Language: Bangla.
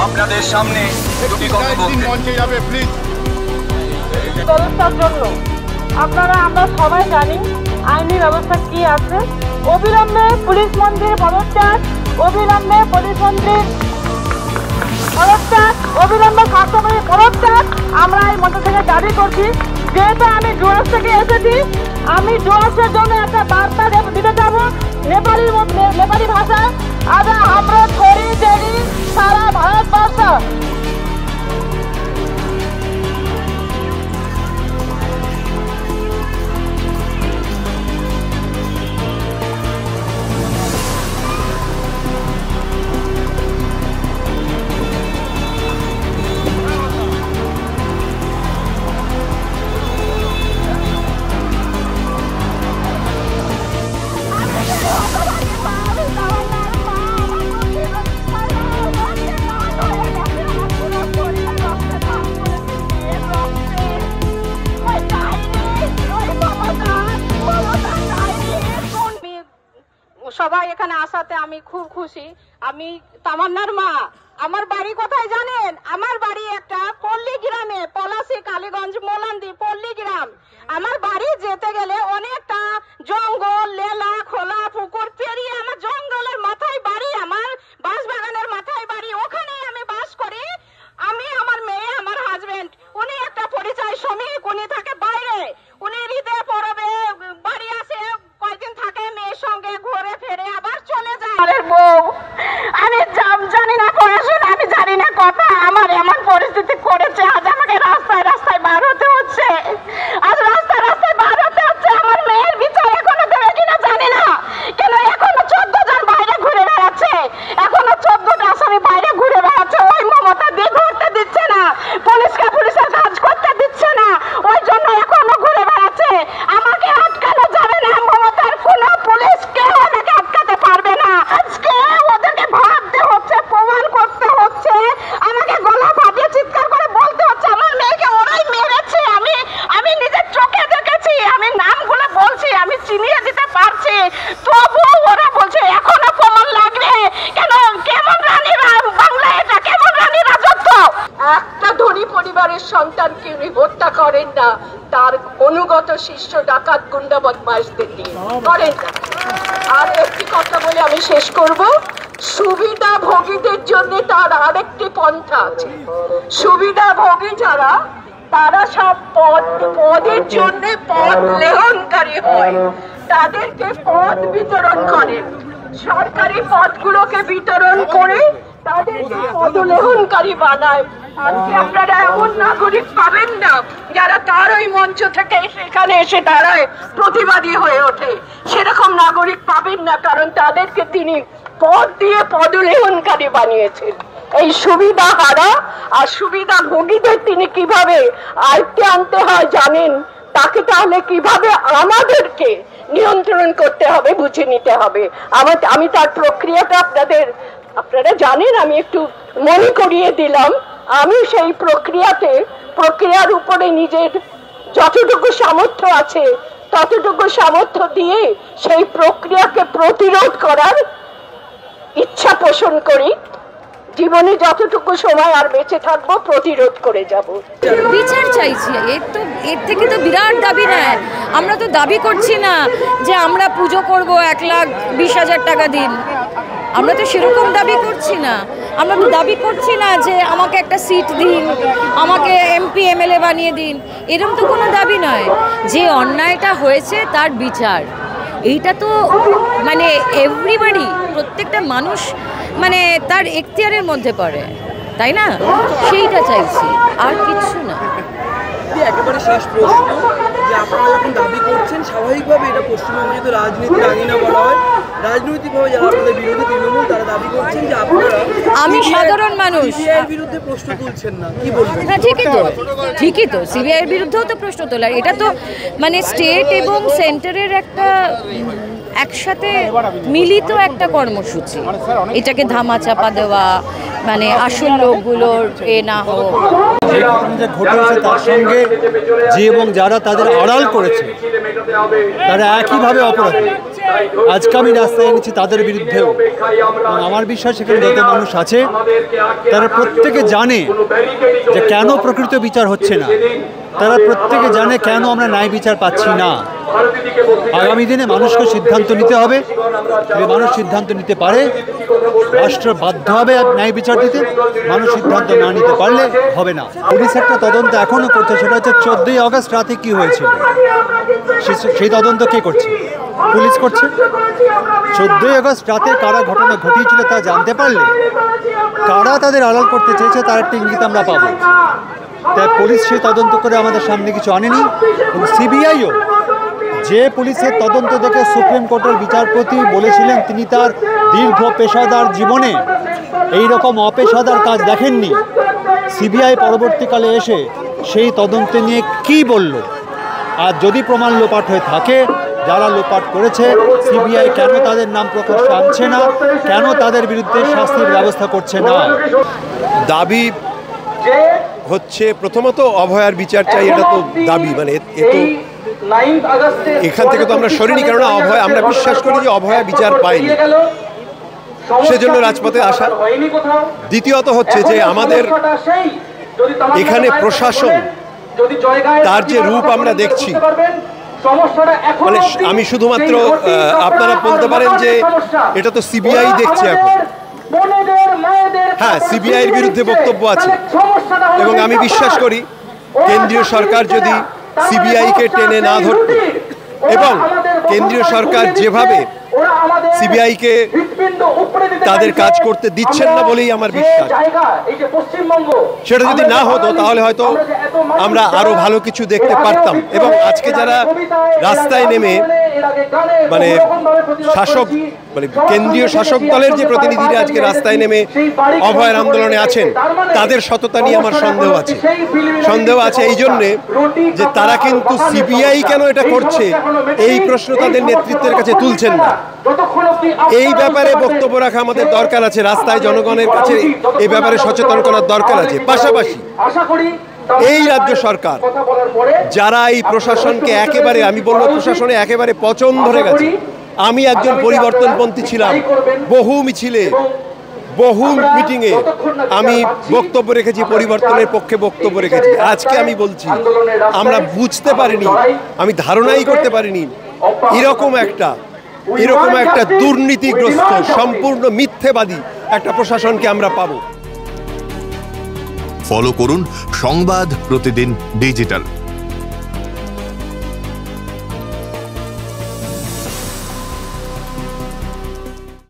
আপনাদের সামনে দুটি কথা বলতে মঞ্চে যাবে প্লিজ। ব্যবস্থার জন্য আপনারা আমরা সবাই জানি আইনি ব্যবস্থা কি আছে। অবিলম্বে পুলিশ মন্ত্রীর পদত্যাগ, অবিলম্বে পুলিশ মন্ত্রীর পদত্যাগ, অবিলম্বে স্বাস্থ্যমন্ত্রীর পদত্যাগ আমরা এই মঞ্চ থেকে দাবি করছি। যেহেতু আমি ডুয়ার্স থেকে এসেছি, আমি ডুয়ার্সের জন্য একটা বার্তা দিতে যাব নেপালি ভাষায়। আজ আমরা ছড়ি দেরি সারা ভারতবর্ষ সবাই এখানে আসাতে আমি খুব খুশি। আমি তামান্নার মা। আমার বাড়ি কোথায় জানেন? আমার বাড়ি একটা পল্লী গ্রামে, পলাশী কালীগঞ্জ মোলান্দি পল্লী গ্রাম। আমার বাড়ি যেতে গেলে অনেকটা জঙ্গল, লেলা, খোলা, পুকুর পেরিয়ে আমার জঙ্গলের মাথায় বাড়ি, আমার বাঁশবাগানের মাথায় বাড়ি। ওখানেই আমি বাস করি। আমি, আমার মেয়ে, আমার হাজবেন্ড। উনি একটা পরিচয় শ্রমিক, উনি থাকে বাইরে। উনি ঈদে পরবে বাড়ি আসে, কয়েকদিন থাকে, মেয়ের সঙ্গে ঘুরে ফেরে আবার চলে যায়। আমি জানি না পড়াশোনা, আমি জানি না কথা। আমার এমন পরিস্থিতি করেছে, আজ আমাকে রাস্তায় রাস্তায় বার হতে হচ্ছে। আজ রাস্তায় রাস্তায় বার হতে হচ্ছে। আমার মেয়ের বিচার এখনো দেবে কিনা জানি না। কেন এখনো 14 জন বাইরে ঘুরে বেড়াচ্ছে, এখনো 14টা আসামি বাইরে ঘুরে বেড়াচ্ছে। ওই মমতা দিয়ে ধরতে দিচ্ছে না, পুলিশকে পুলিশের কাজ করতে দিচ্ছে না, ওই জন্য এখনো ঘুরে বেড়াচ্ছে। আমাকে আটকানো যাবে না, মমতার কোন পুলিশ কেউ আমাকে আটকাতে পারবে না। আজকে ওদেরকে ভাবতে হচ্ছে, প্রমাণ করতে হচ্ছে, আমাকে গলা ফাটিয়ে চিৎকার করে বলতে হচ্ছে আমার মেয়েকে ওরাই মেরেছে। আমি নিজের চোখে দেখেছি, আমি নামগুলো বলছি, আমি চিনিয়ে দিতে পারছি, তবু ওরা বলছে এখনো প্রমাণ লাগবে। কেন? কেমন রানী বাংলা এটা? কেমন রানী রাজত্ব? একটা ধনী পরিবারের সন্তানকে উনি হত্যা করেন না, তার অনুগত শিষ্য ডাকাত গুন্ডা বদমাইশদের দিয়ে করেন না। আর একটি কথা বলে আমি শেষ করব। সুবিধাভোগীদের জন্য তার আরেকটি পন্থা আছে। সুবিধাভোগী যারা, তারা সব পদের জন্য পদ লেহনকারী হয়, তাদেরকে পদ বিতরণ করেন। সরকারি পদগুলোকে বিতরণ করে তাদেরকে পদলেহনকারী বানায়। আজকে আপনারা এমন নাগরিক পাবেন না যারা তার ওই মঞ্চ থেকে সেখানে এসে দাঁড়ায় প্রতিবাদী হয়ে ওঠে। সেরকম নাগরিক পাবেন না, কারণ তাদেরকে তিনি পদ দিয়ে পদলেহনকারী বানিয়েছেন। এই সুবিধা হারা আর সুবিধাভোগীদের তিনি কিভাবে আয়ত্তে আনতে হয় জানেন। তাকে তাহলে কিভাবে আমাদেরকে নিয়ন্ত্রণ করতে হবে বুঝে নিতে হবে। আমি তার প্রক্রিয়াটা আপনারা জানেন, আমি একটু মনে করিয়ে দিলাম। আমি সেই প্রক্রিয়ার উপরে নিজের যতটুকু সামর্থ্য আছে ততটুকু সামর্থ্য দিয়ে সেই প্রক্রিয়াকে প্রতিরোধ করার ইচ্ছা পোষণ করি। জীবনে যতটুকু সময় আর বেঁচে থাকবো প্রতিরোধ করে যাব। বিচার চাইছি। এর থেকে তো বিরাট দাবি নেয়। আমরা তো দাবি করছি না যে আমরা পুজো করব 1,20,000 টাকা দিন, আমরা তো সেরকম দাবি করছি না। আমরা তো দাবি করছি না যে আমাকে একটা সিট দিন, আমাকে এমপি এমএলএ বানিয়ে দিন, এরকম তো কোনো দাবি নয়। যে অন্যায়টা হয়েছে তার বিচার, এইটা তো মানে এভরিবডি, প্রত্যেকটা মানুষ মানে তার এখতিয়ারের মধ্যে পড়ে, তাই না? সেইটা চাইছি, আর কিছু না। একেবারে শেষ প্রশ্ন, যে আপনারা যখন দাবি করছেন, স্বাভাবিকভাবে এটা পশ্চিমবঙ্গে যদি রাজনীতির আঙিনা বলা হয়, রাজনৈতিকভাবে যারা আপনাদের বিরোধী তৃণমূল, তারা দাবি করছেন যে আপনারা, আমি সাধারণ মানুষ, সিবিআইয়ের বিরুদ্ধে প্রশ্ন তুলছেন না, কি বলবেন? হ্যাঁ ঠিকই তো সিবিআইয়ের বিরুদ্ধেও তো প্রশ্ন তোলার, এটা তো মানে স্টেট এবং সেন্টারের একটা একসাথে মিলিত একটা কর্মসূচি। এটাকে ধামাচাপা দেওয়া মানে আসল লোকগুলোর না হোক। যে ঘটনা যে ঘটেছে তার সঙ্গে যে এবং যারা তাদের আড়াল করেছে তারা একইভাবে অপরাধী। আজকে আমি রাস্তায় এনেছি তাদের বিরুদ্ধেও, এবং আমার বিশ্বাস এখানে যত মানুষ আছে তারা প্রত্যেকে জানে যে কেন প্রকৃত বিচার হচ্ছে না, তারা প্রত্যেকে জানে কেন আমরা ন্যায় বিচার পাচ্ছি না। আগামী দিনে মানুষকে সিদ্ধান্ত নিতে হবে, যদি মানুষ সিদ্ধান্ত নিতে পারে রাষ্ট্র বাধ্য হবে ন্যায় বিচার দিতে, মানুষ সিদ্ধান্ত না নিতে পারলে হবে না। পুলিশ একটা তদন্ত এখনও করছে, সেটা হচ্ছে 14ই আগস্ট রাতে কী হয়েছিল সেই তদন্ত কে করছে? পুলিশ করছে। 14ই আগস্ট রাতে কারা ঘটনা ঘটিয়েছিল তা জানতে পারলে কারা তাদের আড়াল করতে চেয়েছে তার একটা ইঙ্গিত আমরা পাবো। তাই পুলিশ সেই তদন্ত করে আমাদের সামনে কিছু আনেনি, এবং সিবিআইও যে পুলিশের তদন্ত দেখে সুপ্রিম কোর্টের বিচারপতি বলেছিলেন তিনি তার দীর্ঘ পেশাদার জীবনে এই রকম অপেশাদার কাজ দেখেননি, সিবিআই পরবর্তীকালে এসে সেই তদন্ত নিয়ে কি বলল, আর যদি প্রমাণ লোপাট হয়ে থাকে, যারা লোপাট করেছে সিবিআই কেন তাদের নাম প্রকাশ্যে আনছে না, কেন তাদের বিরুদ্ধে শাস্তির ব্যবস্থা করছে না। দাবি হচ্ছে প্রথমত অভয়ার বিচার চাই, এটা তো দাবি, মানে এখান থেকে তো আমরা সরিনি, কেননা অভয় আমরা বিশ্বাস করি যে অভয়া বিচার পায়নি, সেজন্য রাজপথে আসা। দ্বিতীয়ত হচ্ছে যে আমাদের এখানে প্রশাসন তার যে রূপ আমরা দেখছি, মানে আমি শুধুমাত্র আপনারা বলতে পারেন যে এটা তো সিবিআই দেখছে এখন, হ্যাঁ সিবিআইয়ের বিরুদ্ধে বক্তব্য আছে, এবং আমি বিশ্বাস করি কেন্দ্রীয় সরকার যদি সিবিআইকে টেনে না ধরত, এবং কেন্দ্রীয় সরকার যেভাবে সিবিআইকে তাদের কাজ করতে দিচ্ছেন না বলেই আমার বিশ্বাস, সেটা যদি না হতো তাহলে হয়তো আমরা আরো ভালো কিছু দেখতে পারতাম। এবং আজকে যারা রাস্তায় নেমে মানে শাসক মানে কেন্দ্রীয় শাসক দলের যে প্রতিনিধিরা আজকে রাস্তায় নেমে অভয়ের আন্দোলনে আছেন, তাদের সততা নিয়ে আমার সন্দেহ আছে এই জন্যে যে তারা কিন্তু সিবিআই কেন এটা করছে এই প্রশ্ন তাদের নেতৃত্বের কাছে তুলছেন না। এই ব্যাপারে বক্তব্য রাখা আমাদের দরকার আছে, রাস্তায় জনগণের কাছে এই ব্যাপারে সচেতন করার দরকার আছে। পাশাপাশি এই রাজ্য সরকার যারা এই প্রশাসনকে একেবারে, আমি বলবো প্রশাসনে একেবারে পচন ধরে গেছে। আমি একজন পরিবর্তনপন্থী ছিলাম, বহু মিছিলে বহু মিটিংয়ে আমি বক্তব্য রেখেছি, পরিবর্তনের পক্ষে বক্তব্য রেখেছি। আজকে আমি বলছি আমরা বুঝতে পারিনি, আমি ধারণাই করতে পারিনি এরকম একটা দুর্নীতিগ্রস্ত সম্পূর্ণ মিথ্যেবাদী একটা প্রশাসনকে আমরা পাবো। ফলো করুন সংবাদ প্রতিদিন ডিজিটাল।